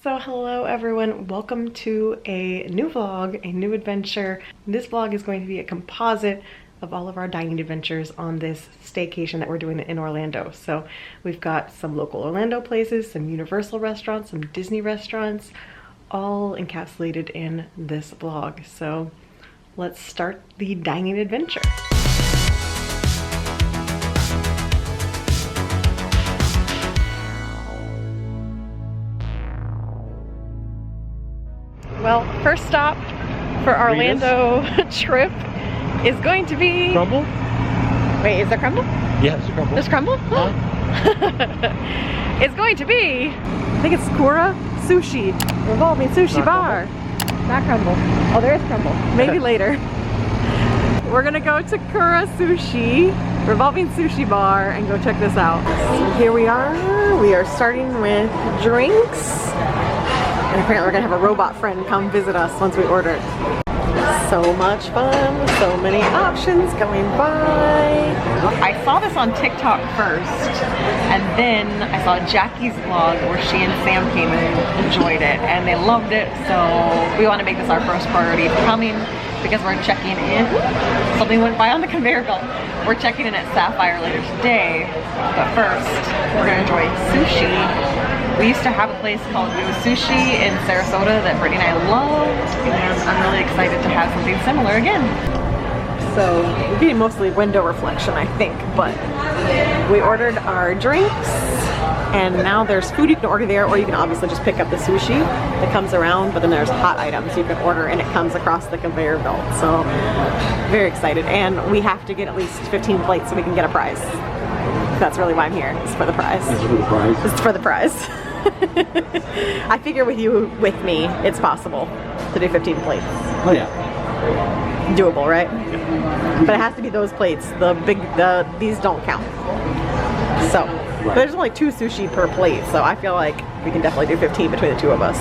So hello everyone, welcome to a new vlog, a new adventure. This vlog is going to be a composite of all of our dining adventures on this staycation that we're doing in Orlando. So we've got some local Orlando places, some Universal restaurants, some Disney restaurants, all encapsulated in this vlog. So let's start the dining adventure. Well, first stop for our Orlando trip is going to be... Crumble? Wait, is there crumble? Yeah, there's crumble. There's crumble? It's going to be, I think it's Kura Sushi, revolving sushi bar. Not crumble. Oh, there is crumble. Maybe later. We're gonna go to Kura Sushi, revolving sushi bar, and go check this out. So here we are. We are starting with drinks. And apparently we're gonna have a robot friend come visit us once we order it. So much fun, so many options going by. I saw this on TikTok first, and then I saw Jackie's vlog where she and Sam came and enjoyed it, and they loved it, so we want to make this our first priority for coming because we're checking in. Something went by on the conveyor belt. We're checking in at Sapphire later today, but first we're gonna enjoy sushi. We used to have a place called Voodoo Sushi in Sarasota that Brittany and I loved, and I'm really excited to have something similar again. So we're getting mostly window reflection, I think, but we ordered our drinks, and now there's food you can order there, or you can obviously just pick up the sushi that comes around, but then there's hot items you can order, and it comes across the conveyor belt. So very excited, and we have to get at least 15 plates so we can get a prize. That's really why I'm here. It's for the prize. It's for the prize? It's for the prize. I figure with me, it's possible to do 15 plates. Oh yeah. Doable, right? But it has to be those plates. These don't count. So, but there's only 2 sushi per plate, so I feel like we can definitely do 15 between the 2 of us.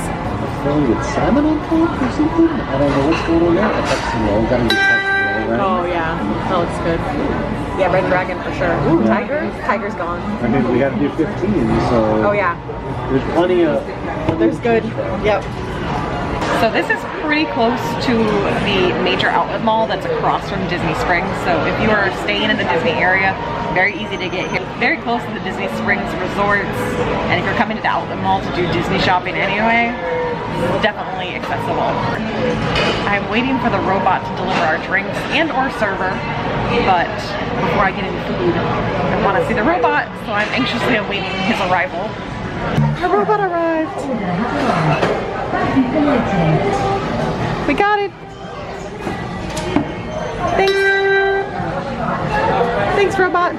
Filling with salmon on top or something? I don't know what's going on there. I thought some roll. Gotta be roll, right? Oh yeah, that looks good. Yeah, Red Dragon for sure. Ooh, Tiger? Tiger's gone. I mean, we gotta do 15, so... Oh yeah. There's plenty of... There's good. Yep. So this is pretty close to the major outlet mall that's across from Disney Springs. So if you are staying in the Disney area, very easy to get here. Very close to the Disney Springs resorts. And if you're coming to the outlet mall to do Disney shopping anyway, definitely accessible. I'm waiting for the robot to deliver our drinks and or server, but before I get any food, I want to see the robot, so I'm anxiously awaiting his arrival. Our robot arrived. We got it. Thanks. Thanks, robot.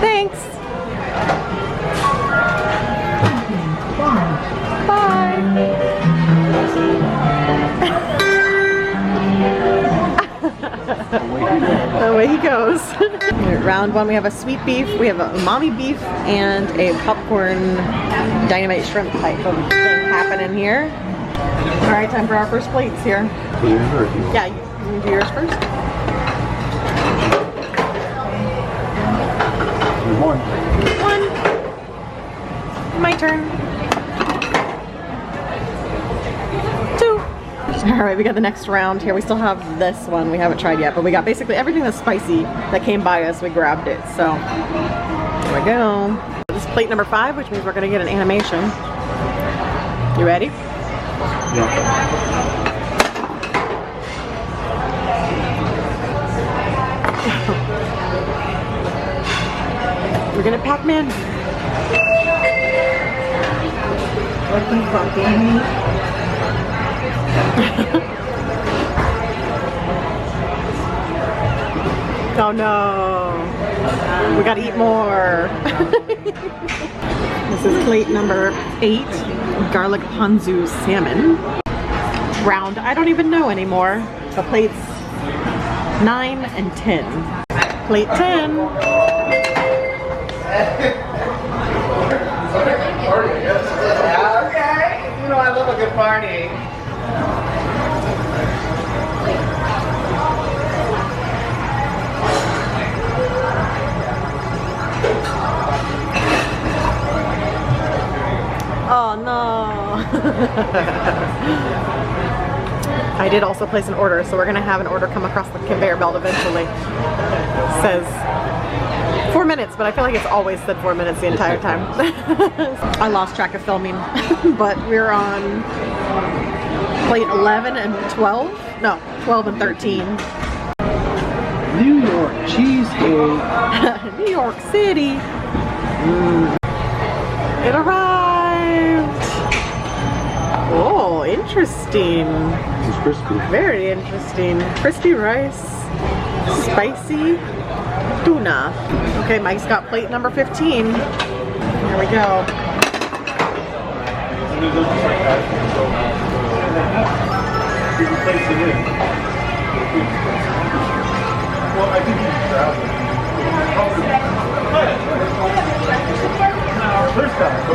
Thanks. Bye. Away he goes. Round one, we have a sweet beef, we have a umami beef, and a popcorn dynamite shrimp type of thing happening here. All right, time for our first plates here. Yeah, you can do yours first. One. My turn. 2. All right, we got the next round here. We still have this one we haven't tried yet, but we got basically everything that's spicy that came by us. We grabbed it, so here we go. This is plate number 5, which means we're gonna get an animation. You ready? Yeah. We're gonna Pac-Man. Looking funky. Oh no, we gotta eat more. This is plate number 8, garlic ponzu salmon. Round, I don't even know anymore. So plates 9 and 10. Plate 10. Okay, you know I love a good party. I did also place an order, so we're gonna have an order come across the conveyor belt eventually. It says 4 minutes, but I feel like it's always said 4 minutes the entire time. I lost track of filming, but we're on plate 11 and 12? No, 12 and 13. New York cheesecake. New York City. It arrived. Oh, interesting. It's crispy. Very interesting. Crispy rice, spicy tuna. Okay, Mike's got plate number 15. Here we go.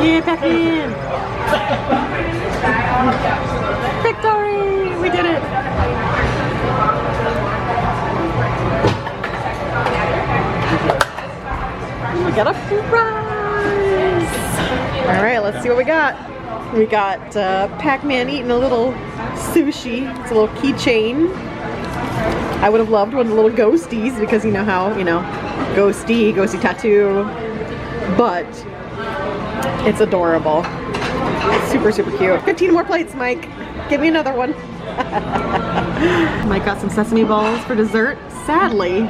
Yeah, back in. Victory! We did it. We got a prize. All right, let's see what we got. We got Pac-Man eating a little sushi. It's a little keychain. I would have loved one of the little ghosties because you know how, ghosty tattoo. But it's adorable. It's super, super cute. 15 more plates, Mike. Give me another one. Mike got some sesame balls for dessert. Sadly,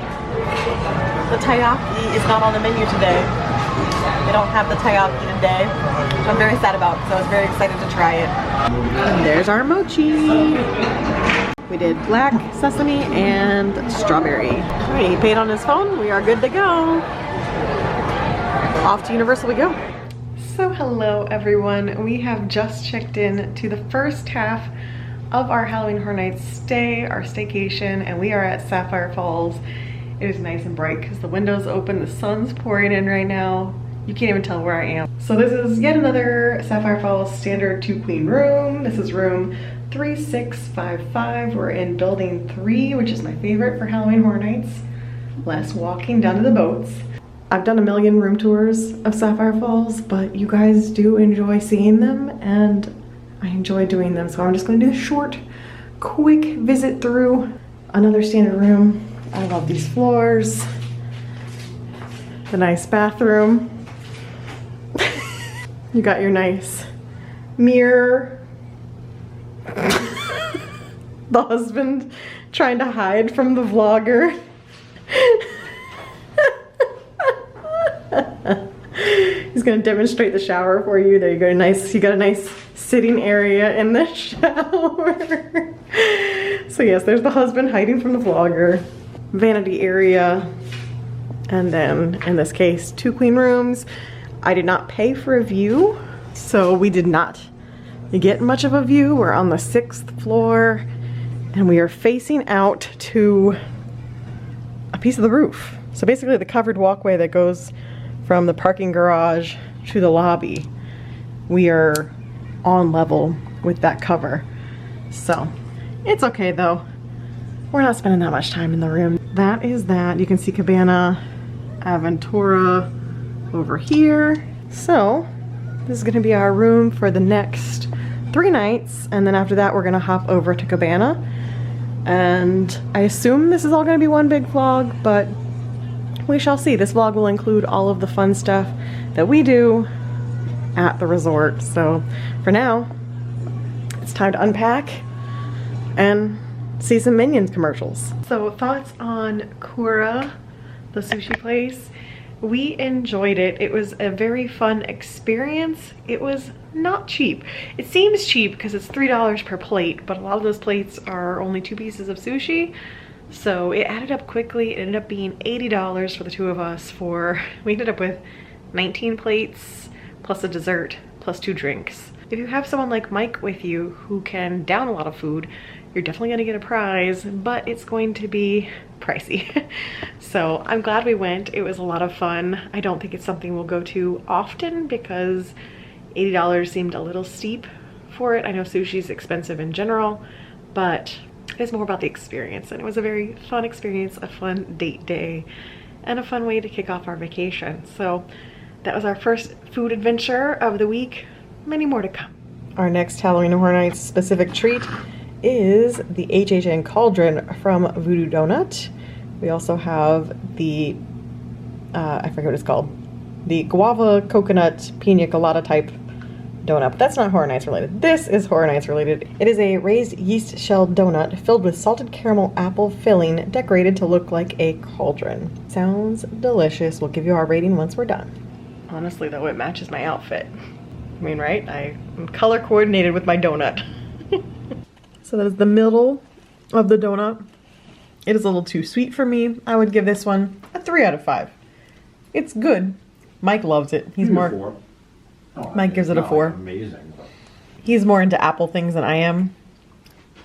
the taiyaki is not on the menu today. They don't have the taiyaki today, which I'm very sad about because I was very excited to try it. And there's our mochi. We did black sesame and strawberry. All right, he paid on his phone. We are good to go. Off to Universal we go. So hello everyone. We have just checked in to the first half of our Halloween Horror Nights stay, our staycation, and we are at Sapphire Falls. It is nice and bright because the window's open, the sun's pouring in right now. You can't even tell where I am. So this is yet another Sapphire Falls standard 2-queen room. This is room 3655. We're in building 3, which is my favorite for Halloween Horror Nights. Less walking down to the boats. I've done a million room tours of Sapphire Falls, but you guys do enjoy seeing them and I enjoy doing them. So I'm just gonna do a short, quick visit through another standard room. I love these floors. The nice bathroom. You got your nice mirror. The husband trying to hide from the vlogger. He's gonna demonstrate the shower for you. There you go. Nice. You got a nice sitting area in the shower. So yes, there's the husband hiding from the vlogger. Vanity area. And then in this case, 2 queen rooms. I did not pay for a view, so we did not get much of a view. We're on the 6th floor and we are facing out to a piece of the roof. So basically the covered walkway that goes from the parking garage to the lobby, we are on level with that cover. So it's okay though. We're not spending that much time in the room. That is that. You can see Cabana Aventura over here. So this is gonna be our room for the next 3 nights, and then after that we're gonna hop over to Cabana. And I assume this is all gonna be one big vlog, but we shall see. This vlog will include all of the fun stuff that we do at the resort. So for now, it's time to unpack and see some Minions commercials. So thoughts on Kura, the sushi place. We enjoyed it. It was a very fun experience. It was not cheap. It seems cheap because it's $3 per plate, but a lot of those plates are only 2 pieces of sushi. So it added up quickly. It ended up being $80 for the 2 of us we ended up with 19 plates plus a dessert plus 2 drinks. If you have someone like Mike with you who can down a lot of food, you're definitely gonna get a prize, but it's going to be pricey. So I'm glad we went. It was a lot of fun. I don't think it's something we'll go to often because $80 seemed a little steep for it. I know sushi is expensive in general, but it's more about the experience, and it was a very fun experience, a fun date day, and a fun way to kick off our vacation. So that was our first food adventure of the week. Many more to come. Our next Halloween Horror Nights specific treat is the HHN Cauldron from Voodoo Donut. We also have the, I forget what it's called, the guava coconut pina colada type donut, but that's not Horror Nights related. This is Horror Nights related. It is a raised yeast shell donut filled with salted caramel apple filling decorated to look like a cauldron. Sounds delicious. We'll give you our rating once we're done. Honestly though, it matches my outfit. I mean, right? I'm color coordinated with my donut. So that is the middle of the donut. It is a little too sweet for me. I would give this one a 3 out of 5. It's good. Mike loves it. He's more... Mike gives it a 4. Amazing. He's more into apple things than I am.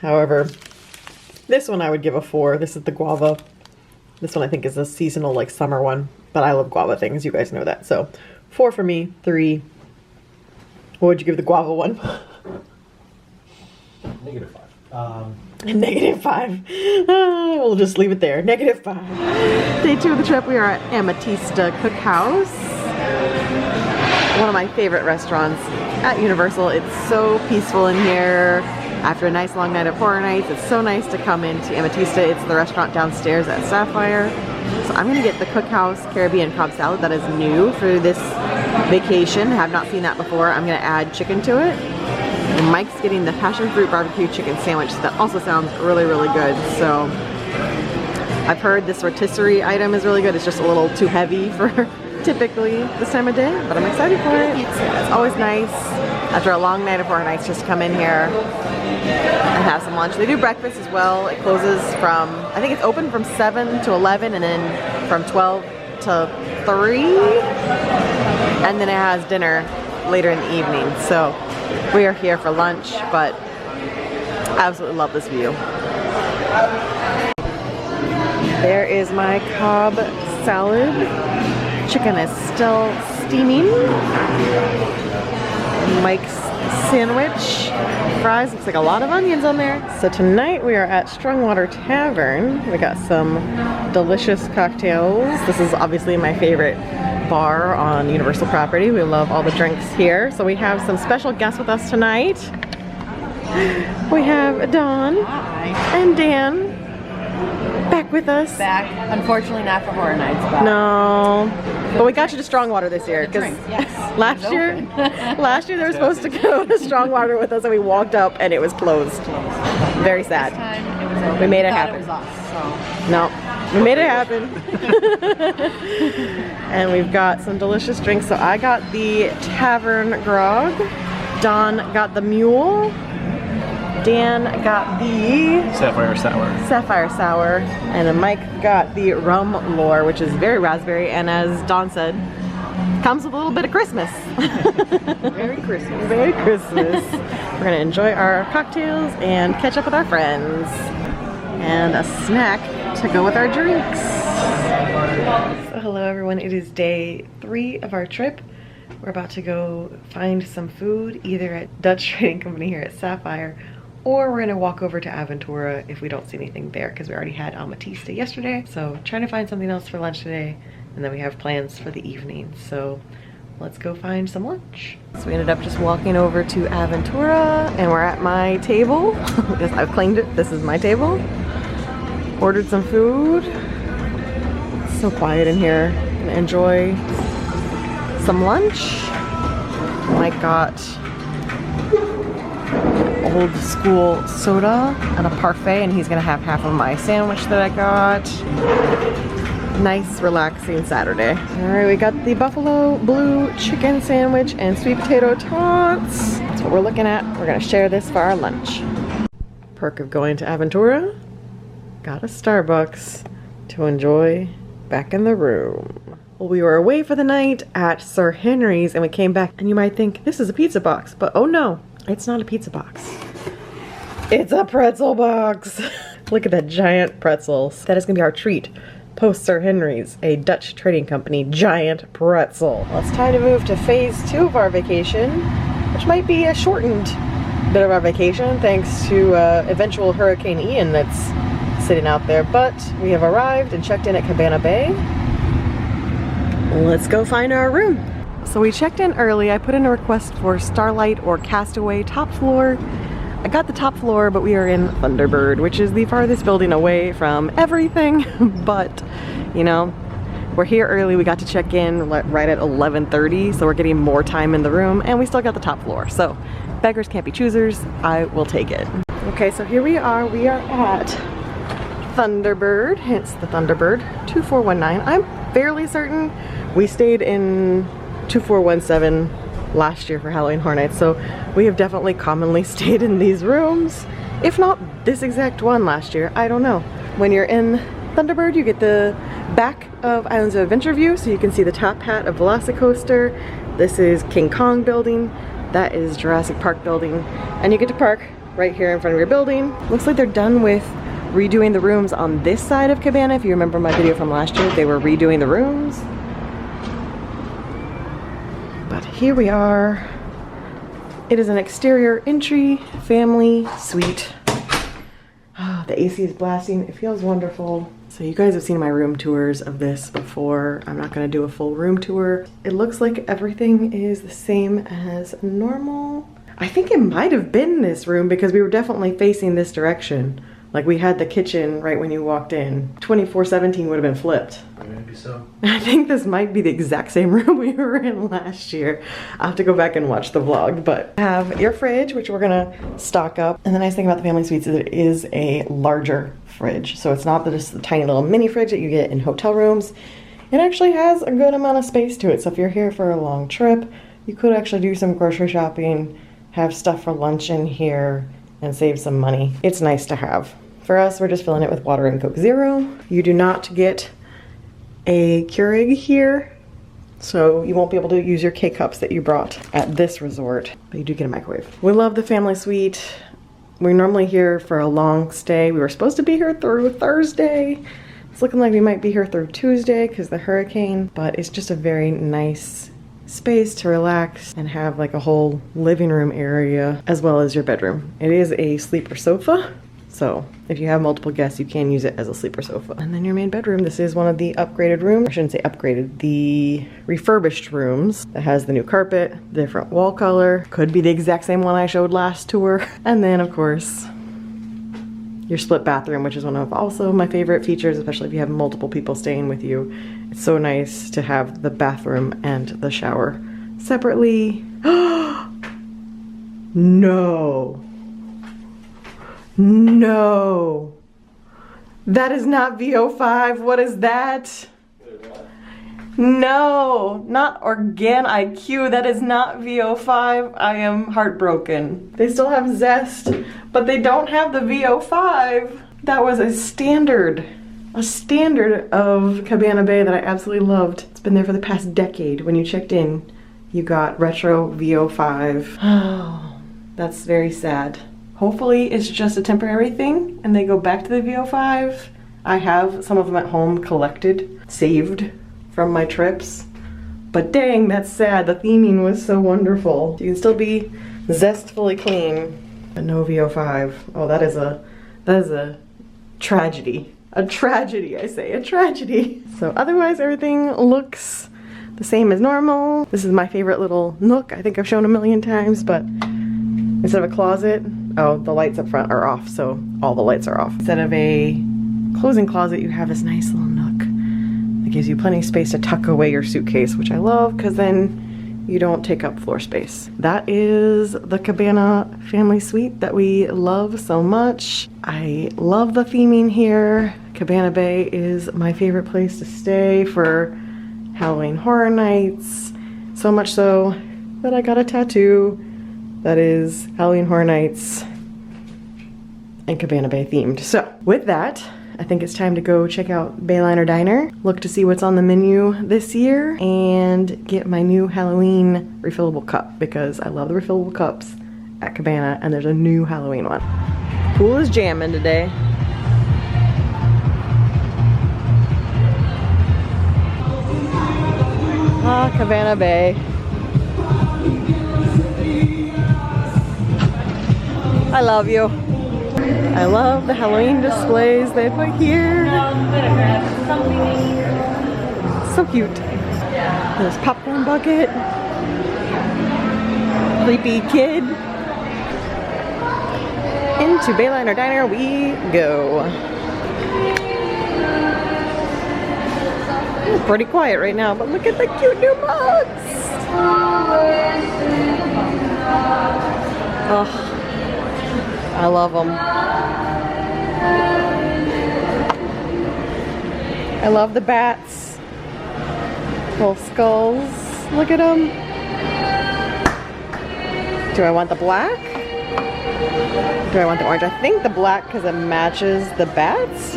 However, this one I would give a 4. This is the guava. This one I think is a seasonal, like, summer one. But I love guava things. You guys know that. So, 4 for me, 3. What would you give the guava one? -5. -5. We'll just leave it there. -5. Day 2 of the trip, we are at Amatista Cookhouse. One of my favorite restaurants at Universal. It's so peaceful in here. After a nice long night of Horror Nights, it's so nice to come into Amatista. It's the restaurant downstairs at Sapphire. So I'm gonna get the Cookhouse Caribbean Cobb salad that is new for this vacation. Have not seen that before. I'm gonna add chicken to it. And Mike's getting the passion fruit barbecue chicken sandwich. That also sounds really, really good. So I've heard this rotisserie item is really good. It's just a little too heavy for typically this time of day, but I'm excited for it. It's always nice after a long night of Horror Nights just to come in here and have some lunch. They do breakfast as well. It closes from, I think it's open from 7 to 11 and then from 12 to 3. And then it has dinner later in the evening. So we are here for lunch, but I absolutely love this view. There is my Cobb salad. Chicken is still steaming. Mike's sandwich. Fries, looks like a lot of onions on there. So tonight we are at Strongwater Tavern. We got some delicious cocktails. This is obviously my favorite bar on Universal property. We love all the drinks here. So we have some special guests with us tonight. We have Dawn and Dan back with us. Back, unfortunately not for Horror Nights, but no, but we got you to Strongwater this year because yes, last year they were supposed to go to Strongwater with us and we walked up and it was closed. Very sad. this time it was open. We made it Thought happen. It was us, so. No, we made it happen. And we've got some delicious drinks. So I got the Tavern Grog. Don got the Mule. Dan got the Sapphire Sour. Sapphire Sour, and then Mike got the Rum Lore, which is very raspberry, and as Dawn said, comes with a little bit of Christmas. Merry Christmas. Merry Christmas. We're gonna enjoy our cocktails and catch up with our friends. And a snack to go with our drinks. So hello everyone, it is day 3 of our trip. We're about to go find some food, either at Dutch Trading Company here at Sapphire, or we're gonna walk over to Aventura if we don't see anything there, because we already had Amatista yesterday. So trying to find something else for lunch today, and then we have plans for the evening. So let's go find some lunch. So we ended up just walking over to Aventura, and we're at my table. Yes, I've claimed it, this is my table. Ordered some food. It's so quiet in here. Gonna enjoy some lunch. Mike got old school soda and a parfait, and he's gonna have half of my sandwich that I got. Nice relaxing Saturday. All right, we got the buffalo blue chicken sandwich and sweet potato tots. That's what we're looking at. We're gonna share this for our lunch. Perk of going to Aventura, got a Starbucks to enjoy back in the room. Well, we were away for the night at Sir Henry's and we came back, and you might think this is a pizza box, but oh no, it's not a pizza box. It's a pretzel box. Look at that giant pretzels. That is gonna be our treat post Sir Henry's, a Dutch trading company giant pretzel. Well, it's time to move to phase 2 of our vacation, which might be a shortened bit of our vacation thanks to eventual Hurricane Ian that's sitting out there. But we have arrived and checked in at Cabana Bay. Let's go find our room. So we checked in early. I put in a request for Starlight or Castaway top floor. I got the top floor, but we are in Thunderbird, which is the farthest building away from everything. But, you know, we're here early. We got to check in right at 11:30, so we're getting more time in the room, and we still got the top floor. So beggars can't be choosers. I will take it. Okay, so here we are. We are at Thunderbird, hence the Thunderbird, 2419. I'm fairly certain we stayed in 2417 last year for Halloween Horror Nights, so we have definitely commonly stayed in these rooms, if not this exact one last year. I don't know. When you're in Thunderbird, you get the back of Islands of Adventure view, so you can see the top hat of Velocicoaster. This is King Kong building. That is Jurassic Park building, and you get to park right here in front of your building. Looks like they're done with redoing the rooms on this side of Cabana. If you remember my video from last year, they were redoing the rooms. But here we are. It is an exterior entry family suite. Oh, the AC is blasting. It feels wonderful. So you guys have seen my room tours of this before. I'm not gonna do a full room tour. It looks like everything is the same as normal. I think it might have been this room because we were definitely facing this direction. Like we had the kitchen right when you walked in. 2417 would have been flipped. Maybe so. I think this might be the exact same room we were in last year. I'll have to go back and watch the vlog, but I have your fridge, which we're gonna stock up. And the nice thing about the family suites is it is a larger fridge. So it's not just the tiny little mini fridge that you get in hotel rooms. It actually has a good amount of space to it. So if you're here for a long trip, you could actually do some grocery shopping, have stuff for lunch in here, and save some money. It's nice to have. For us, we're just filling it with water and Coke Zero. You do not get a Keurig here, so you won't be able to use your K-cups that you brought at this resort, but you do get a microwave. We love the family suite. We're normally here for a long stay. We were supposed to be here through Thursday. It's looking like we might be here through Tuesday because of the hurricane, but it's just a very nice space to relax and have like a whole living room area as well as your bedroom. It is a sleeper sofa, so if you have multiple guests, you can use it as a sleeper sofa. And then your main bedroom, this is one of the upgraded rooms. I shouldn't say upgraded, the refurbished rooms that has the new carpet, different wall color. Could be the exact same one I showed last tour. And then of course, your split bathroom, which is one of also my favorite features, especially if you have multiple people staying with you. It's so nice to have the bathroom and the shower separately. No. No. That is not VO5. What is that? No, not Organ IQ. That is not VO5. I am heartbroken. They still have Zest, but they don't have the VO5. That was a standard of Cabana Bay that I absolutely loved. It's been there for the past decade. When you checked in, you got retro VO5. Oh, that's very sad. Hopefully it's just a temporary thing and they go back to the VO5. I have some of them at home collected, saved from my trips. But dang, that's sad. The theming was so wonderful. You can still be zestfully clean, but no VO5. Oh, that is a tragedy. A tragedy, I say, a tragedy. So otherwise everything looks the same as normal. This is my favorite little nook. I think I've shown a million times, but instead of a closet, oh, the lights up front are off, so all the lights are off. Instead of a closing closet, you have this nice little nook that gives you plenty of space to tuck away your suitcase, which I love because then you don't take up floor space. That is the Cabana family suite that we love so much. I love the theming here. Cabana Bay is my favorite place to stay for Halloween Horror Nights. So much so that I got a tattoo that is Halloween Horror Nights and Cabana Bay themed. So with that, I think it's time to go check out Bayliner Diner, look to see what's on the menu this year, and get my new Halloween refillable cup because I love the refillable cups at Cabana, and there's a new Halloween one. Pool is jamming today. Ah, Cabana Bay. I love you. I love the Halloween displays they put here. So cute. There's popcorn bucket. Sleepy kid. Into Bayliner Diner we go. It's pretty quiet right now, but look at the cute new mugs. Oh, I love them. I love the bats. Little skulls. Look at them. Do I want the black? Do I want the orange? I think the black because it matches the bats.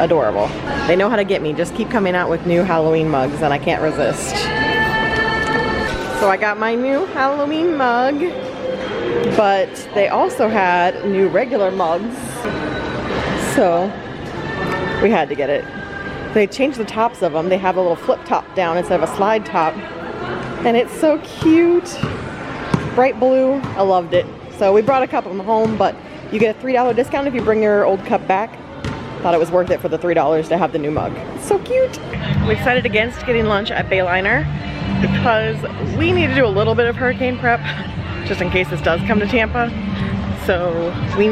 Adorable. They know how to get me. Just keep coming out with new Halloween mugs and I can't resist. So I got my new Halloween mug, but they also had new regular mugs. So we had to get it. They changed the tops of them. They have a little flip top down instead of a slide top. And it's so cute. Bright blue. I loved it. So we brought a couple of them home, but you get a $3 discount if you bring your old cup back. Thought it was worth it for the $3 to have the new mug. It's so cute. We decided against getting lunch at Bayliner because we need to do a little bit of hurricane prep just in case this does come to Tampa. So we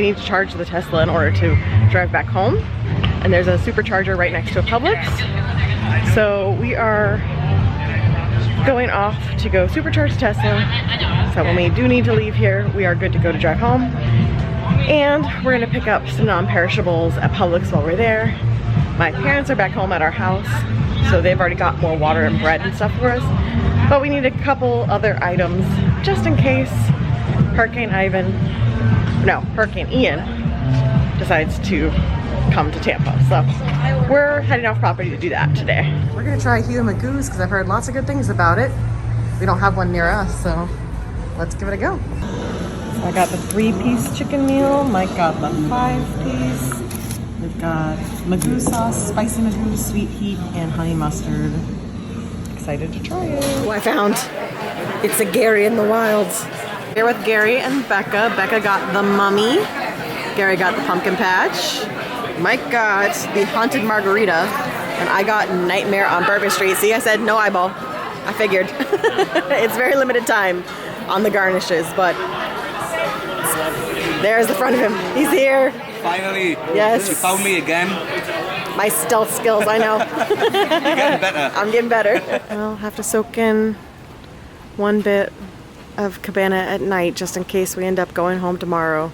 need to charge the Tesla in order to drive back home. And there's a supercharger right next to a Publix. So we are going off to go supercharge Tesla. So when we do need to leave here, we are good to go to drive home. And we're gonna pick up some non-perishables at Publix while we're there. My parents are back home at our house, so they've already got more water and bread and stuff for us. But we need a couple other items just in case Hurricane Ian decides to come to Tampa. So we're heading off property to do that today. We're gonna try Huey Magoos because I've heard lots of good things about it. We don't have one near us, so let's give it a go. I got the 3-piece chicken meal. Mike got the 5-piece. We've got Magoo sauce, spicy Magoo, sweet heat, and honey mustard. Excited to try it. Oh, I found it's a Gary in the Wilds. Here with Gary and Becca. Becca got the mummy. Gary got the pumpkin patch. Mike got the haunted margarita, and I got Nightmare on Bourbon Street. See, I said no eyeball. I figured. It's very limited time on the garnishes, but there's the front of him. He's here. Finally. Yes. You found me again. My stealth skills, I know. You're getting better. I'm getting better. I'll have to soak in one bit of Cabana at night just in case we end up going home tomorrow.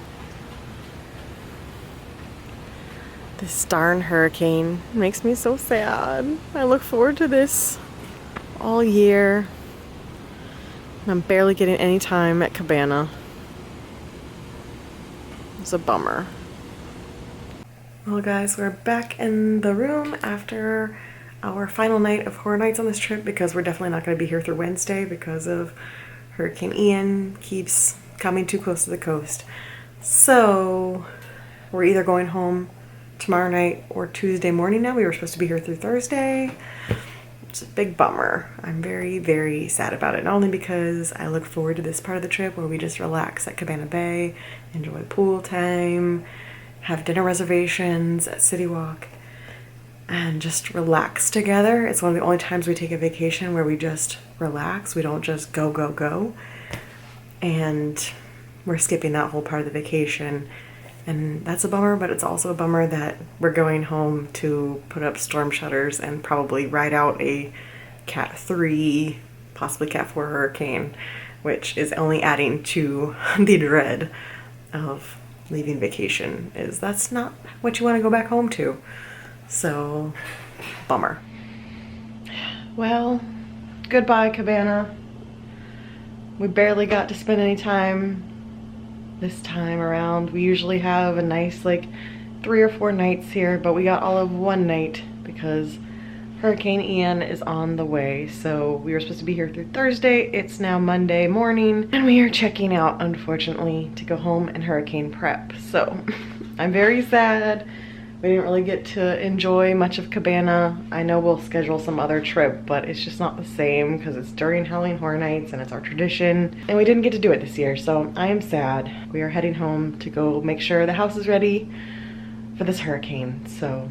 This darn hurricane makes me so sad. I look forward to this all year. I'm barely getting any time at Cabana. It's a bummer. Well guys, we're back in the room after our final night of Horror Nights on this trip because we're definitely not going to be here through Wednesday because of Hurricane Ian keeps coming too close to the coast. So we're either going home tomorrow night or Tuesday morning now. We were supposed to be here through Thursday. It's a big bummer. I'm very, very sad about it. Not only because I look forward to this part of the trip where we just relax at Cabana Bay, enjoy pool time, have dinner reservations at City Walk, and just relax together. It's one of the only times we take a vacation where we just relax. We don't just go, go, go. And we're skipping that whole part of the vacation. And that's a bummer, but it's also a bummer that we're going home to put up storm shutters and probably ride out a Cat 3, possibly Cat 4 hurricane, which is only adding to the dread of leaving vacation. That's not what you want to go back home to. So, bummer. Well, goodbye, Cabana. We barely got to spend any time this time around. We usually have a nice 3 or 4 nights here, but we got all of one night because Hurricane Ian is on the way. So we were supposed to be here through Thursday. It's now Monday morning and we are checking out, unfortunately, to go home and hurricane prep. So I'm very sad. We didn't really get to enjoy much of Cabana. I know we'll schedule some other trip, but it's just not the same because it's during Halloween Horror Nights and it's our tradition. And we didn't get to do it this year, so I am sad. We are heading home to go make sure the house is ready for this hurricane. So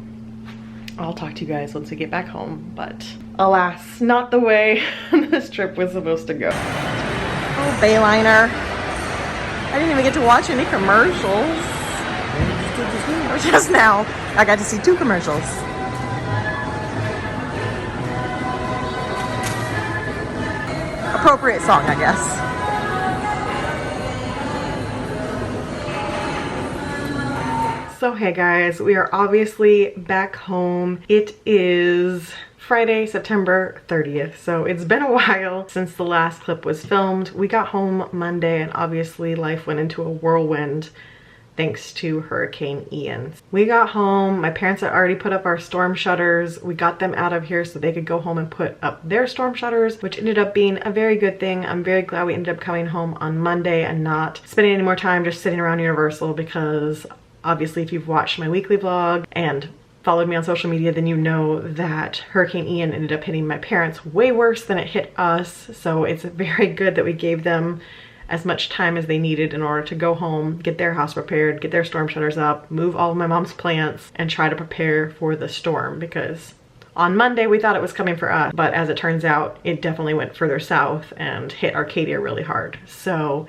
I'll talk to you guys once we get back home, but alas, not the way this trip was supposed to go. Oh, Bayliner. I didn't even get to watch any commercials. Just now, I got to see 2 commercials. Appropriate song, I guess. So hey guys, we are obviously back home. It is Friday, September 30th, so it's been a while since the last clip was filmed. We got home Monday and obviously life went into a whirlwind thanks to Hurricane Ian. We got home, my parents had already put up our storm shutters. We got them out of here so they could go home and put up their storm shutters, which ended up being a very good thing. I'm very glad we ended up coming home on Monday and not spending any more time just sitting around Universal, because obviously if you've watched my weekly vlog and followed me on social media, then you know that Hurricane Ian ended up hitting my parents way worse than it hit us. So it's very good that we gave them as much time as they needed in order to go home, get their house repaired, get their storm shutters up, move all of my mom's plants, and try to prepare for the storm, because on Monday we thought it was coming for us, but as it turns out, it definitely went further south and hit Arcadia really hard. So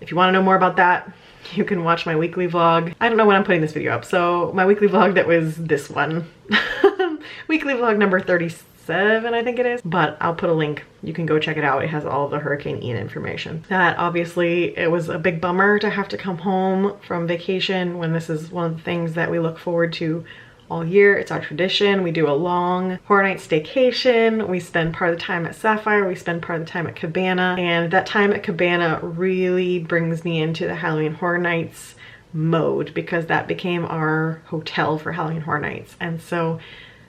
if you want to know more about that, you can watch my weekly vlog. I don't know when I'm putting this video up, so my weekly vlog, that was this one. Weekly vlog number 37, I think it is, but I'll put a link. You can go check it out. It has all of the Hurricane Ian information. That obviously, it was a big bummer to have to come home from vacation when this is one of the things that we look forward to all year. It's our tradition. We do a long Horror Nights staycation. We spend part of the time at Sapphire. We spend part of the time at Cabana. And that time at Cabana really brings me into the Halloween Horror Nights mode, because that became our hotel for Halloween Horror Nights. And so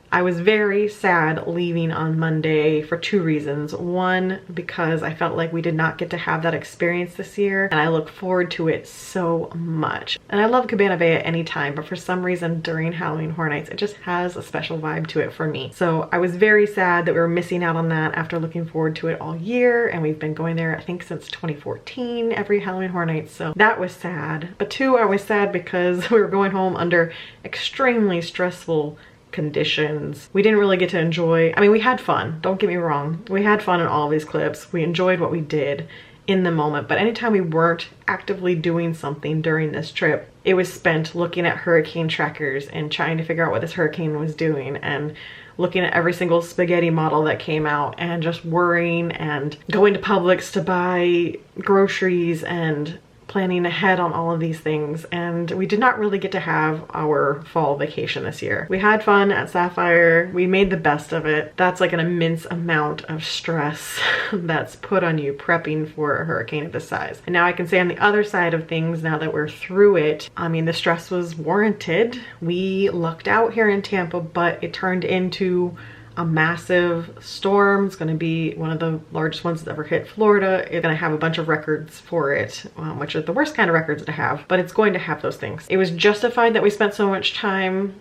I was very sad leaving on Monday for 2 reasons. One, because I felt like we did not get to have that experience this year, and I look forward to it so much. And I love Cabana Bay at any time, but for some reason during Halloween Horror Nights, it just has a special vibe to it for me. So I was very sad that we were missing out on that after looking forward to it all year, and we've been going there I think since 2014, every Halloween Horror Nights, so that was sad. But 2, I was sad because we were going home under extremely stressful conditions. We didn't really get to enjoy, I mean, we had fun, don't get me wrong. We had fun in all these clips. We enjoyed what we did in the moment, but anytime we weren't actively doing something during this trip, it was spent looking at hurricane trackers and trying to figure out what this hurricane was doing, and looking at every single spaghetti model that came out, and just worrying and going to Publix to buy groceries and planning ahead on all of these things. And we did not really get to have our fall vacation this year. We had fun at Sapphire. We made the best of it. That's like an immense amount of stress that's put on you prepping for a hurricane of this size. And now I can say on the other side of things, now that we're through it, I mean, the stress was warranted. We lucked out here in Tampa, but it turned into a massive storm. It's going to be one of the largest ones that ever hit Florida. It's going to have a bunch of records for it, which are the worst kind of records to have, but it's going to have those things. It was justified that we spent so much time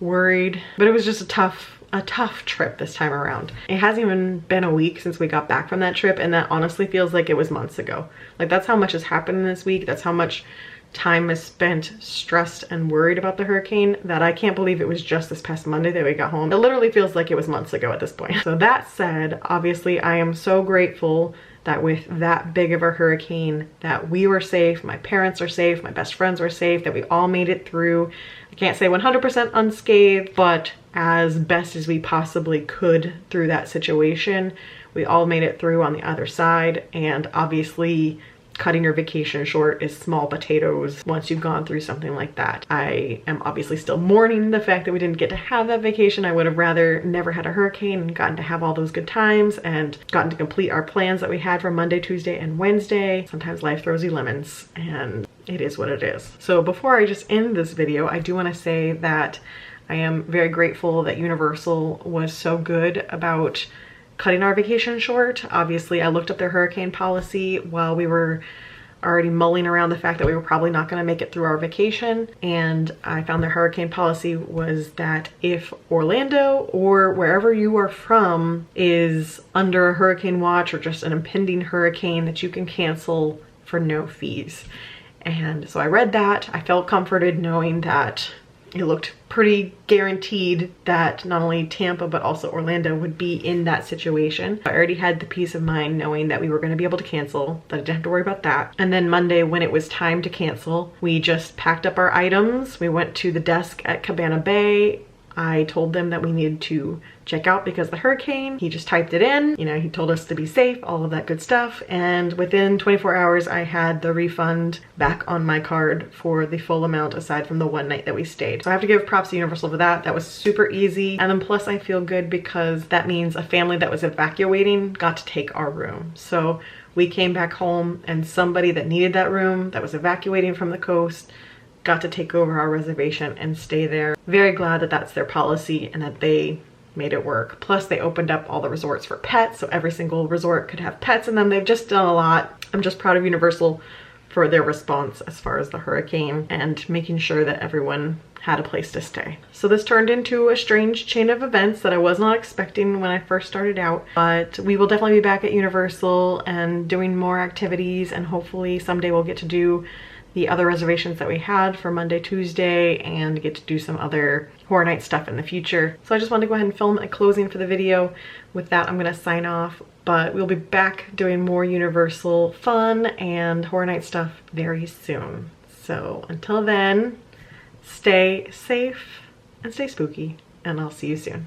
worried, but it was just a tough trip this time around. It hasn't even been a week since we got back from that trip, and that honestly feels like it was months ago. Like, that's how much has happened in this week. That's how much time is spent stressed and worried about the hurricane, that I can't believe it was just this past Monday that we got home. It literally feels like it was months ago at this point. So that said, obviously I am so grateful that with that big of a hurricane, that we were safe, my parents are safe, my best friends were safe, that we all made it through. I can't say 100% unscathed, but as best as we possibly could through that situation. We all made it through on the other side, and obviously cutting your vacation short is small potatoes once you've gone through something like that. I am obviously still mourning the fact that we didn't get to have that vacation. I would have rather never had a hurricane and gotten to have all those good times and gotten to complete our plans that we had for Monday, Tuesday, and Wednesday. Sometimes life throws you lemons, and it is what it is. So before I just end this video, I do want to say that I am very grateful that Universal was so good about cutting our vacation short. Obviously, I looked up their hurricane policy while we were already mulling around the fact that we were probably not going to make it through our vacation, and I found their hurricane policy was that if Orlando or wherever you are from is under a hurricane watch or just an impending hurricane, that you can cancel for no fees. And so I read that. I felt comforted knowing that it looked pretty guaranteed that not only Tampa but also Orlando would be in that situation. I already had the peace of mind knowing that we were going to be able to cancel, that I didn't have to worry about that. And then Monday, when it was time to cancel, we just packed up our items. We went to the desk at Cabana Bay. I told them that we needed to check out because of the hurricane. He just typed it in, you know, he told us to be safe, all of that good stuff. And within 24 hours, I had the refund back on my card for the full amount aside from the one night that we stayed. So I have to give props to Universal for that. That was super easy. And then plus I feel good because that means a family that was evacuating got to take our room. So we came back home and somebody that needed that room that was evacuating from the coast got to take over our reservation and stay there. Very glad that that's their policy and that they made it work. Plus they opened up all the resorts for pets, so every single resort could have pets in them. They've just done a lot. I'm just proud of Universal for their response as far as the hurricane and making sure that everyone had a place to stay. So this turned into a strange chain of events that I was not expecting when I first started out, but we will definitely be back at Universal and doing more activities, and hopefully someday we'll get to do the other reservations that we had for Monday, Tuesday, and get to do some other horror night stuff in the future. So I just wanted to go ahead and film a closing for the video. With that, I'm gonna sign off, but we'll be back doing more Universal fun and horror night stuff very soon. So until then, stay safe and stay spooky, and I'll see you soon.